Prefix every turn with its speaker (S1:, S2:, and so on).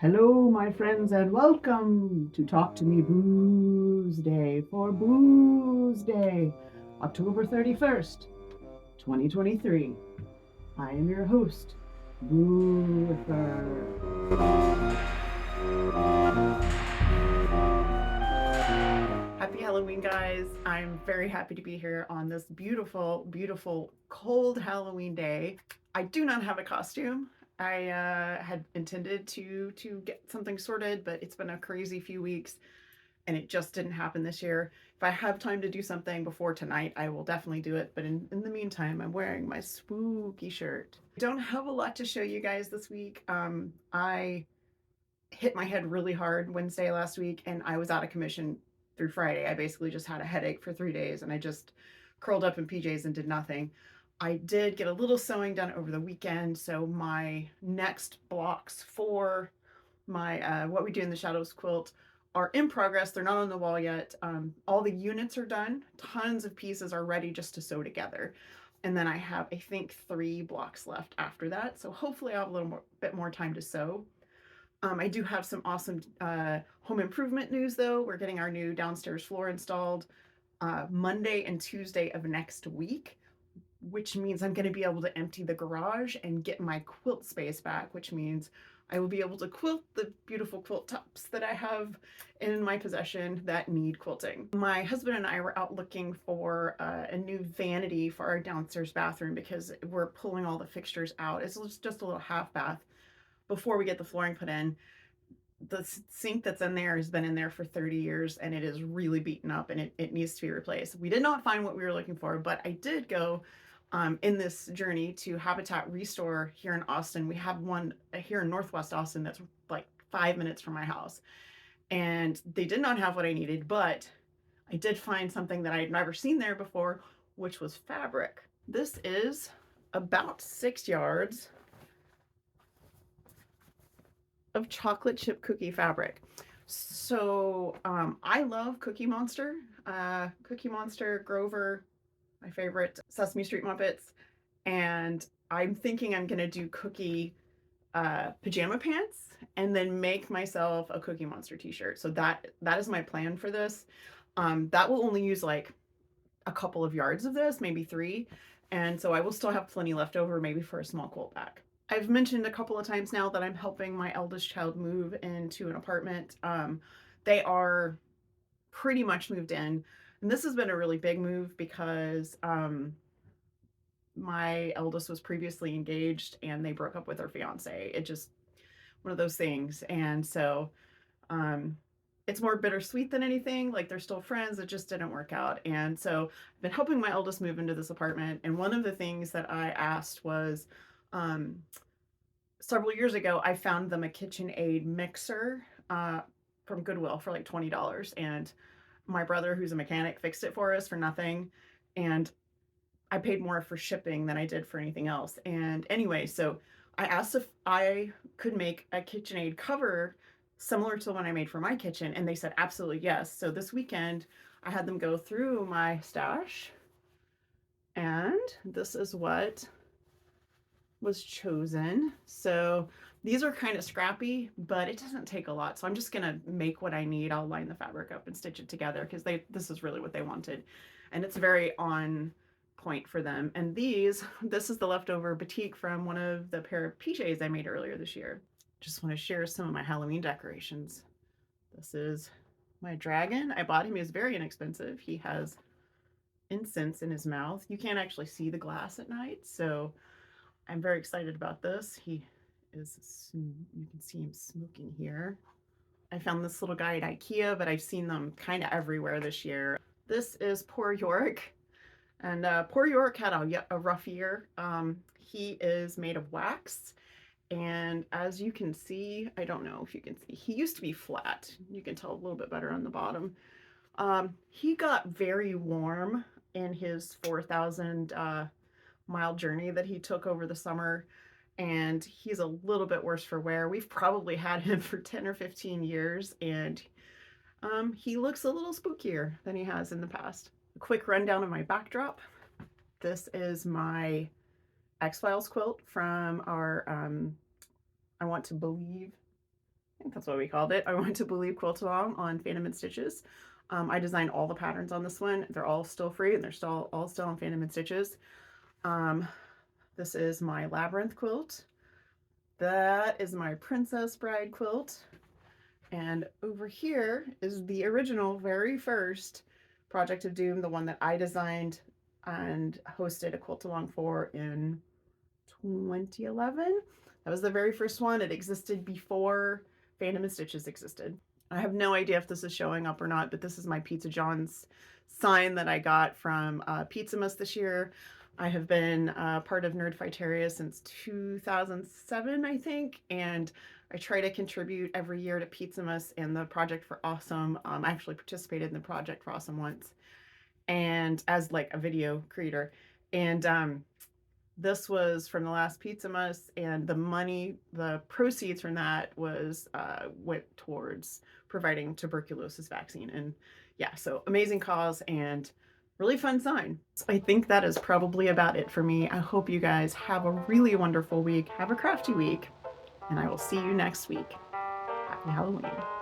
S1: Hello, my friends, and welcome to Talk to Me Booze Day for Booze Day, October 31st, 2023. I am your host, Boother. Happy Halloween, guys. I'm very happy to be here on this beautiful, beautiful, cold Halloween day. I do not have a costume. I had intended to get something sorted, but it's been a crazy few weeks and it just didn't happen this year. If I have time to do something before tonight, I will definitely do it. But in the meantime, I'm wearing my spooky shirt. I don't have a lot to show you guys this week. I hit my head really hard Wednesday last week and I was out of commission through Friday. I basically just had a headache for 3 days and I just curled up in PJs and did nothing. I did get a little sewing done over the weekend, so my next blocks for my What We Do in the Shadows quilt are in progress. They're not on the wall yet. All the units are done. Tons of pieces are ready just to sew together. And then I have, I think, 3 blocks left after that. So hopefully I'll have a bit more time to sew. I do have some awesome home improvement news, though. We're getting our new downstairs floor installed Monday and Tuesday of next week, which means I'm going to be able to empty the garage and get my quilt space back, which means I will be able to quilt the beautiful quilt tops that I have in my possession that need quilting. My husband and I were out looking for a new vanity for our downstairs bathroom because we're pulling all the fixtures out. It's just a little half bath before we get the flooring put in. The sink that's in there has been in there for 30 years and it is really beaten up and it needs to be replaced. We did not find what we were looking for, but I did go in this journey to Habitat Restore here in Austin. We have one here in Northwest Austin that's like 5 minutes from my house. And they did not have what I needed, but I did find something that I had never seen there before, which was fabric. This is about 6 yards of chocolate chip cookie fabric. So I love Cookie Monster. Cookie Monster, Grover, my favorite Sesame Street Muppets. And I'm thinking I'm going to do cookie pajama pants and then make myself a Cookie Monster t-shirt. So that is my plan for this. That will only use like a couple of yards of this, maybe 3. And so I will still have plenty left over maybe for a small quilt back. I've mentioned a couple of times now that I'm helping my eldest child move into an apartment. They are pretty much moved in. And this has been a really big move because my eldest was previously engaged and they broke up with her fiance. It just one of those things. And so it's more bittersweet than anything. Like they're still friends. It just didn't work out. And so I've been helping my eldest move into this apartment. And one of the things that I asked was, several years ago, I found them a KitchenAid mixer from Goodwill for like $20. And my brother, who's a mechanic, fixed it for us for nothing. And I paid more for shipping than I did for anything else. And anyway, so I asked if I could make a KitchenAid cover similar to the one I made for my kitchen. And they said, absolutely yes. So this weekend, I had them go through my stash. And this is what was chosen. So these are kind of scrappy, but it doesn't take a lot. So I'm just gonna make what I need. I'll line the fabric up and stitch it together because this is really what they wanted. And it's very on point for them. And this is the leftover batik from one of the pair of PJs I made earlier this year. Just want to share some of my Halloween decorations. This is my dragon. I bought him. He was very inexpensive. He has incense in his mouth. You can't actually see the glass at night, so I'm very excited about this. You can see him smoking here. I found this little guy at IKEA, but I've seen them kind of everywhere this year. This is Poor York. And Poor York had a rough year. He is made of wax. And as you can see, I don't know if you can see, he used to be flat. You can tell a little bit better on the bottom. He got very warm in his 4,000 mile journey that he took over the summer. And he's a little bit worse for wear. We've probably had him for 10 or 15 years. And he looks a little spookier than he has in the past. A quick rundown of my backdrop. This is my X-Files quilt from our I Want to Believe I think that's what we called it. I went to Believe Quilt Along on Phantom and Stitches. I designed all the patterns on this one. They're all still free and they're all still on Phantom and Stitches. This is my Labyrinth quilt. That is my Princess Bride quilt. And over here is the original, very first Project of Doom, the one that I designed and hosted a quilt along for in 2011. That was the very first one. It existed before Phantom and Stitches existed. I have no idea if this is showing up or not, but this is my Pizza John's sign that I got from Pizzamas this year. I have been part of Nerdfighteria since 2007, I think, and I try to contribute every year to Pizzamas and the Project for Awesome. I actually participated in the Project for Awesome once, and as like a video creator. And this was from the last Pizzamas, and the money, the proceeds from that was went towards providing tuberculosis vaccine. And yeah, so amazing cause and really fun sign. So I think that is probably about it for me. I hope you guys have a really wonderful week. Have a crafty week, and I will see you next week. Happy Halloween.